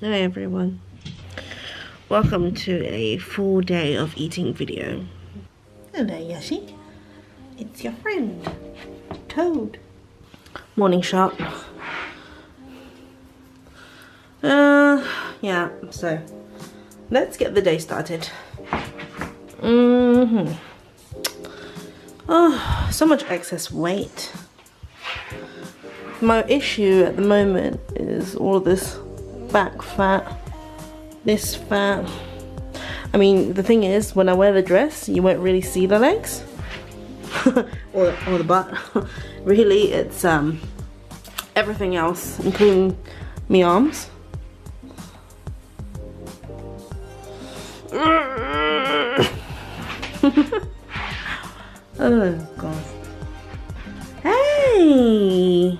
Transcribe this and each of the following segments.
Hi everyone, welcome to a full day of eating video. Hello Yashi, it's your friend Toad. Morning shot. Yeah, so let's get the day started. Oh, so much excess weight. My issue at the moment is all this back fat, this fat. I mean, the thing is, when I wear the dress, you won't really see the legs or the butt. Really, it's everything else, including my arms. Oh god. Hey,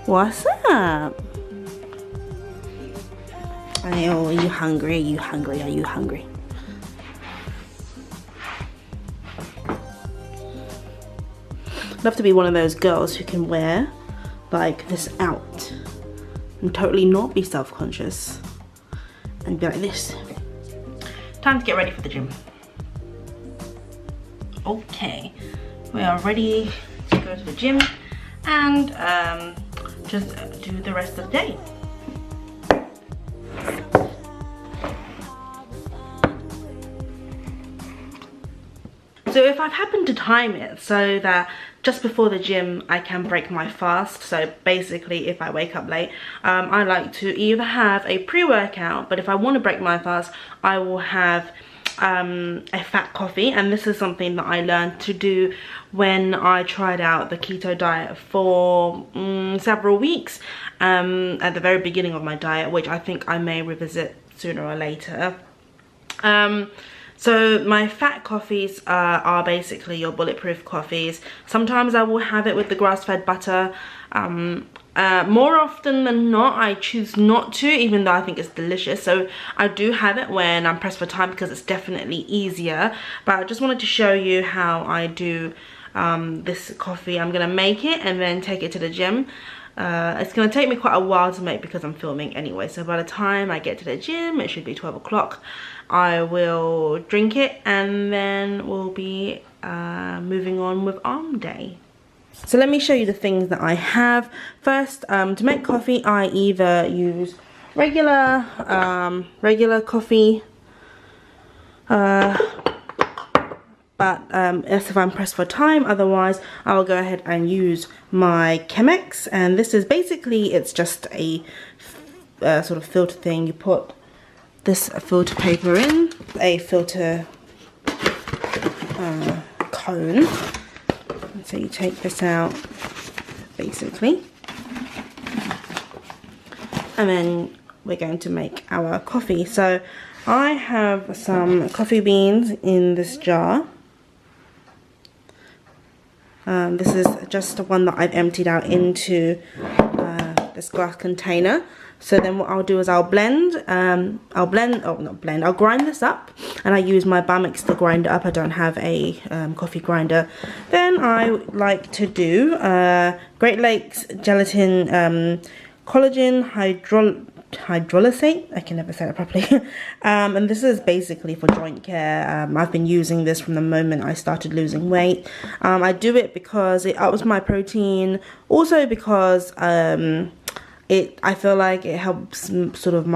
what's up? Oh, are you hungry? Are you hungry? Are you hungry? I'd love to be one of those girls who can wear like this out and totally not be self-conscious and be like this. Time to get ready for the gym. Okay, we are ready to go to the gym and just do the rest of the day. So if I've happened to time it so that just before the gym I can break my fast, so basically if I wake up late, I like to either have a pre-workout, but if I want to break my fast, I will have a fat coffee. And this is something that I learned to do when I tried out the keto diet for several weeks at the very beginning of my diet, which I think I may revisit sooner or later. So my fat coffees are basically your bulletproof coffees. Sometimes I will have it with the grass-fed butter. More often than not, I choose not to, even though I think it's delicious. So I do have it when I'm pressed for time because it's definitely easier. But I just wanted to show you how I do this coffee. I'm gonna make it and then take it to the gym. It's gonna take me quite a while to make because I'm filming anyway. So by the time I get to the gym, it should be 12 o'clock. I will drink it and then we'll be moving on with arm day. So let me show you the things that I have. First, to make coffee, I either use regular coffee, but as if I'm pressed for time. Otherwise, I will go ahead and use my Chemex, and this is basically, it's just a sort of filter thing. You put this filter paper in, a filter cone. So you take this out, basically, and then we're going to make our coffee. So I have some coffee beans in this jar. This is just one that I've emptied out into this glass container. So then what I'll do is I'll grind this up, and I use my bar mix to grind it up. I don't have a coffee grinder. Then I like to do Great Lakes gelatin collagen hydrolysate. I can never say that properly. And this is basically for joint care. I've been using this from the moment I started losing weight. I do it because it ups my protein, also because I feel like it helps sort of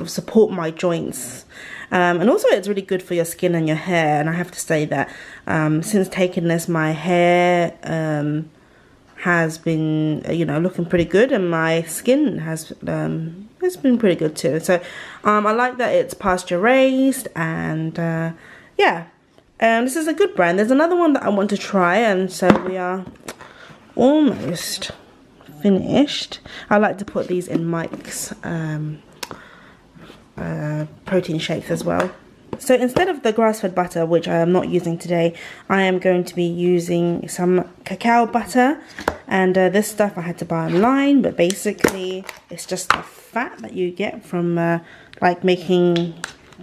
support my joints, and also it's really good for your skin and your hair. And I have to say that since taking this, my hair has been looking pretty good, and my skin has been pretty good too. So I like that it's pasture raised, and yeah, this is a good brand. There's another one that I want to try, and so we are almost finished. I like to put these in Mike's protein shakes as well. So instead of the grass-fed butter, which I am not using today, I am going to be using some cacao butter. And this stuff I had to buy online, but basically it's just the fat that you get from like making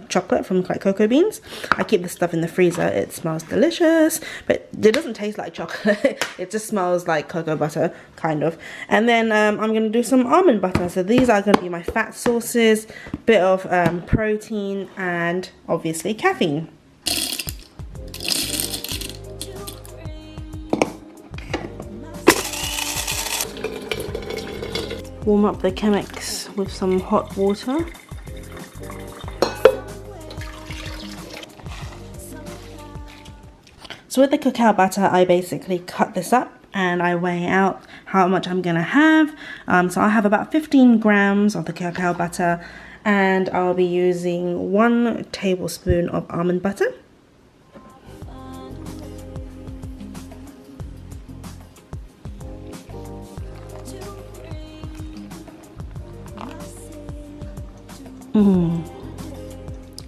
chocolate from like cocoa beans. I keep this stuff in the freezer. It smells delicious, but it doesn't taste like chocolate. It just smells like cocoa butter, kind of. And then I'm going to do some almond butter. So these are going to be my fat sources, bit of protein, and obviously caffeine. Warm up the Chemex with some hot water. So with the cacao butter, I basically cut this up and I weigh out how much I'm gonna have. So I have about 15 grams of the cacao butter, and I'll be using 1 tablespoon of almond butter.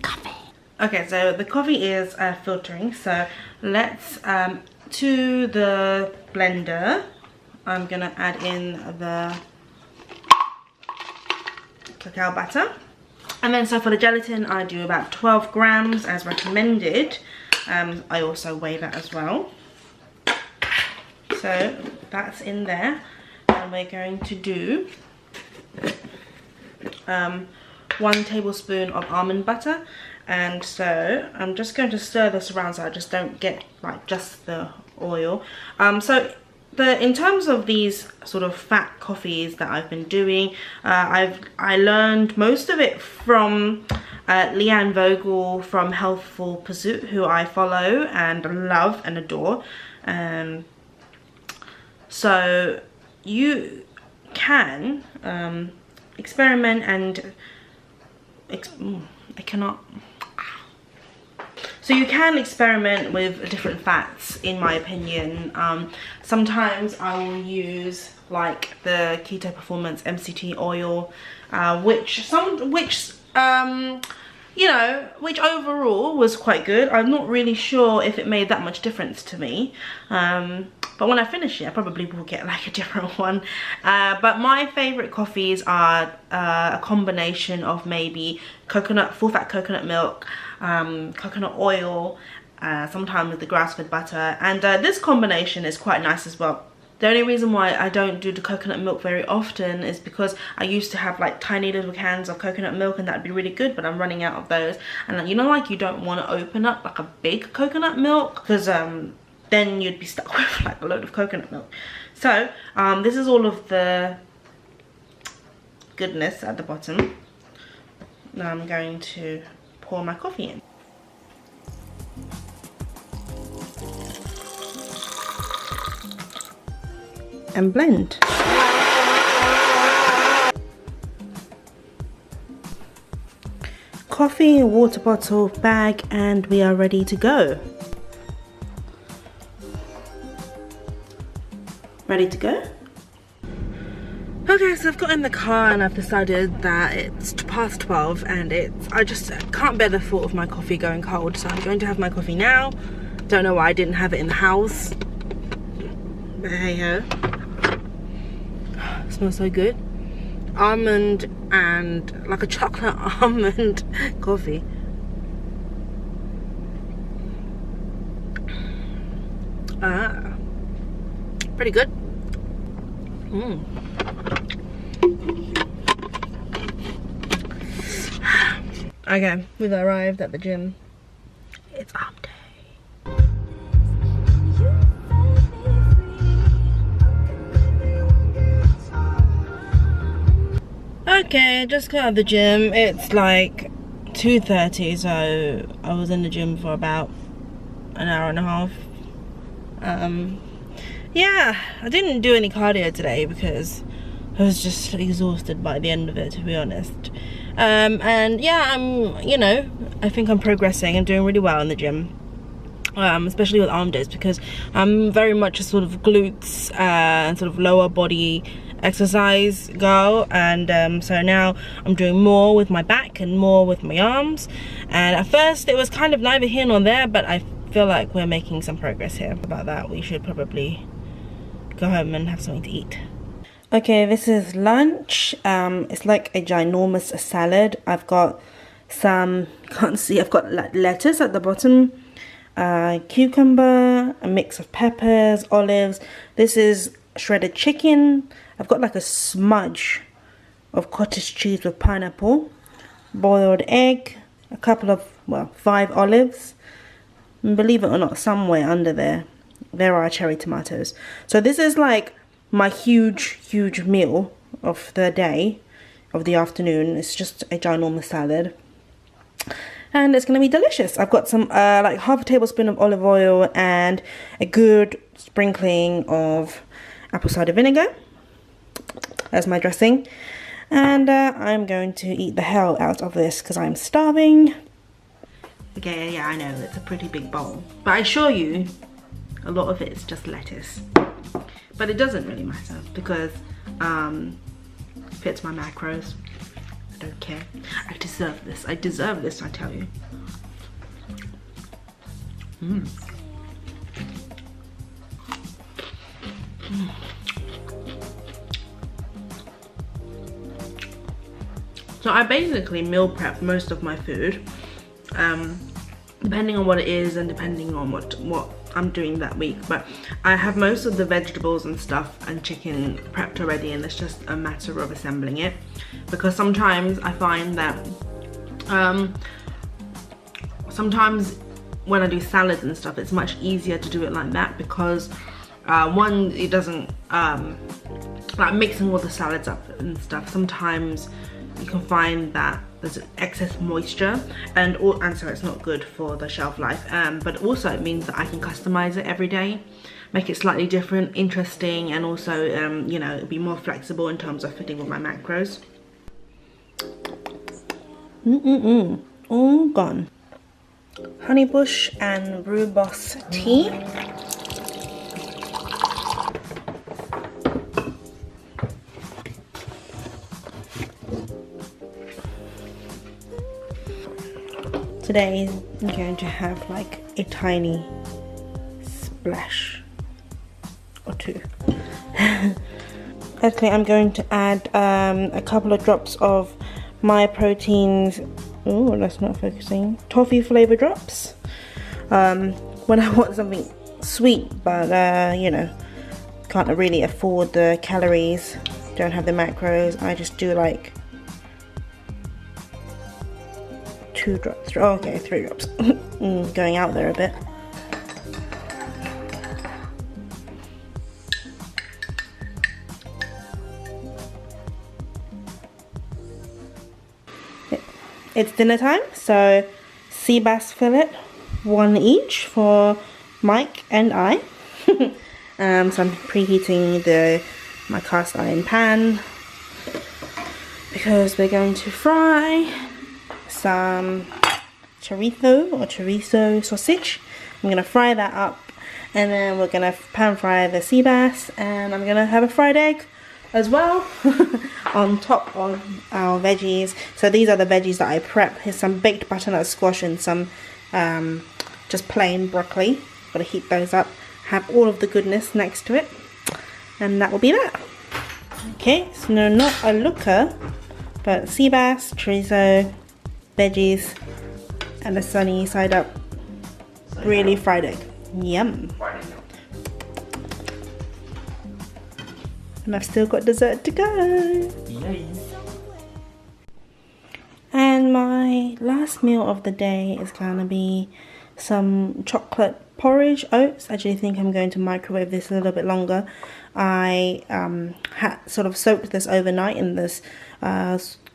Coffee. Okay, so the coffee is filtering, so let's to the blender I'm gonna add in the cacao butter, and then so for the gelatin I do about 12 grams as recommended. I also weigh that as well, so that's in there, and we're going to do 1 tablespoon of almond butter. And so I'm just going to stir this around so I just don't get like just the oil. So in terms of these sort of fat coffees that I've been doing, I learned most of it from Leanne Vogel from Healthful Pursuit, who I follow and love and adore. So you can experiment and So you can experiment with different fats, in my opinion. Sometimes I will use like the Keto Performance MCT oil, which overall was quite good. I'm not really sure if it made that much difference to me. But when I finish it, I probably will get like a different one. But my favorite coffees are a combination of maybe full fat coconut milk, coconut oil, sometimes with the grass-fed butter. And this combination is quite nice as well. The only reason why I don't do the coconut milk very often is because I used to have like tiny little cans of coconut milk, and that'd be really good, but I'm running out of those. And you know, like, you don't want to open up like a big coconut milk, because then you'd be stuck with like a load of coconut milk. So this is all of the goodness at the bottom. Now I'm going to pour my coffee in. And blend. Coffee, water bottle, bag, and we are ready to go. Ready to go? Okay, so I've got in the car and I've decided that it's past 12 and I just can't bear the thought of my coffee going cold, so I'm going to have my coffee now. Don't know why I didn't have it in the house, but hey ho. It smells so good. Almond and like a chocolate almond coffee. Pretty good. Okay, we've arrived at the gym. It's arm day. Okay, just got out of the gym. It's like 2:30, so I was in the gym for about an hour and a half. Yeah, I didn't do any cardio today because I was just exhausted by the end of it, to be honest. And yeah, I think I'm progressing and doing really well in the gym, especially with arm days, because I'm very much a sort of glutes and sort of lower body exercise girl, and so now I'm doing more with my back and more with my arms. And at first it was kind of neither here nor there, but I feel like we're making some progress here. About that, we should probably go home and have something to eat. Okay, this is lunch. It's like a ginormous salad. I've got some, can't see, I've got like lettuce at the bottom, cucumber, a mix of peppers, olives. This is shredded chicken. I've got like a smudge of cottage cheese with pineapple, boiled egg, a couple of, well, 5 olives, and believe it or not, somewhere under there are cherry tomatoes. So this is like my huge meal of the day, of the afternoon. It's just a ginormous salad, and it's gonna be delicious. I've got some like half a tablespoon of olive oil and a good sprinkling of apple cider vinegar as my dressing, and I'm going to eat the hell out of this because I'm starving. Okay, yeah, I know it's a pretty big bowl, but I assure you a lot of it is just lettuce, but it doesn't really matter because fits my macros. I don't care. I deserve this. I deserve this, I tell you. So I basically meal prep most of my food, depending on what it is and depending on what I'm doing that week, but I have most of the vegetables and stuff and chicken prepped already, and it's just a matter of assembling it, because sometimes I find that sometimes when I do salads and stuff, it's much easier to do it like that, because one, it doesn't like mixing all the salads up and stuff, sometimes you can find that there's excess moisture, and so it's not good for the shelf life, but also it means that I can customize it every day, make it slightly different, interesting, and also you know, be more flexible in terms of fitting with my macros. All gone. Honeybush and rooibos tea. Today I'm going to have like a tiny splash or two. Okay, I'm going to add a couple of drops of My Protein's, oh, that's not focusing, toffee flavor drops. When I want something sweet, but you know, can't really afford the calories, don't have the macros, I just do like 2 drops. Oh, okay, 3 drops. Going out there a bit. It's dinner time, so sea bass fillet, 1 each for Mike and I. So I'm preheating my cast iron pan because we're going to fry some chorizo sausage. I'm gonna fry that up, and then we're gonna pan fry the sea bass, and I'm gonna have a fried egg as well on top of our veggies. So these are the veggies that I prep. Here's some baked butternut squash and some just plain broccoli. Gotta heat those up, have all of the goodness next to it, and that will be that. Okay, so no, not a looker, but sea bass, chorizo, veggies, and a sunny side up really fried egg. Yum. And I've still got dessert to go. Yay. And my last meal of the day is gonna be some chocolate porridge oats. I actually think I'm going to microwave this a little bit longer. I had sort of soaked this overnight in this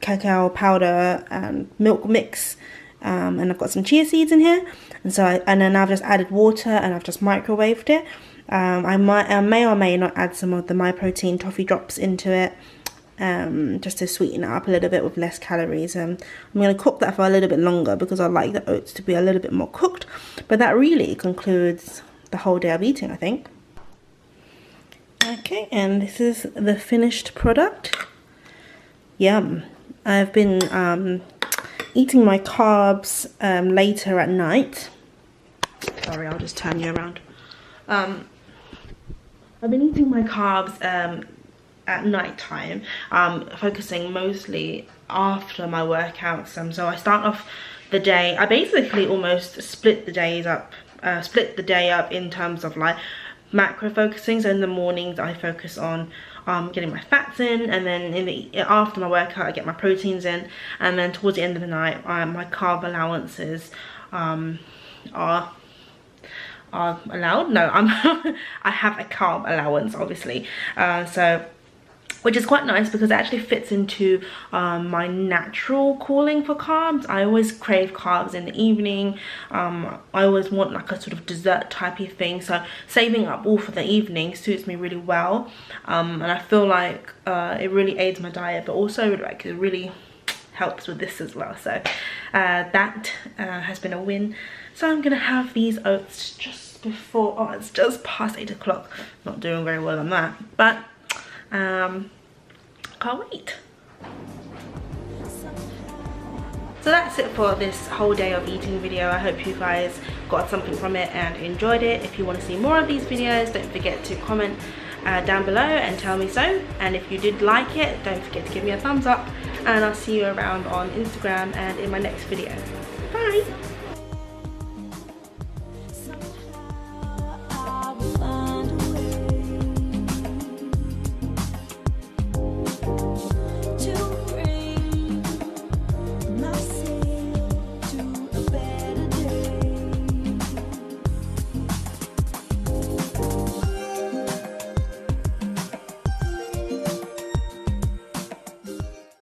cacao powder and milk mix, and I've got some chia seeds in here, and then I've just added water and I've just microwaved it. I may or may not add some of the My Protein toffee drops into it, just to sweeten it up a little bit with less calories. I'm going to cook that for a little bit longer because I like the oats to be a little bit more cooked, but that really concludes the whole day of eating, I think. Okay, and this is the finished product. Yum. I've been eating my carbs later at night. Sorry, I'll just turn you around. I've been eating my carbs at night time, focusing mostly after my workouts. So I start off the day, I basically almost split the day up in terms of like macro focusing. So in the mornings I focus on getting my fats in, and then after my workout I get my proteins in, and then towards the end of the night my carb allowances are allowed. No, I have a carb allowance, obviously, so which is quite nice because it actually fits into my natural calling for carbs. I always crave carbs in the evening. I always want like a sort of dessert type of thing, so saving up all for the evening suits me really well, and I feel like it really aids my diet, but also like it really helps with this as well. So that has been a win. So I'm gonna have these oats just before, oh, it's just past 8 o'clock. Not doing very well on that, but can't wait. So that's it for this whole day of eating video. I hope you guys got something from it and enjoyed it. If you want to see more of these videos, don't forget to comment down below and tell me so. And if you did like it, don't forget to give me a thumbs up, and I'll see you around on Instagram and in my next video. Bye.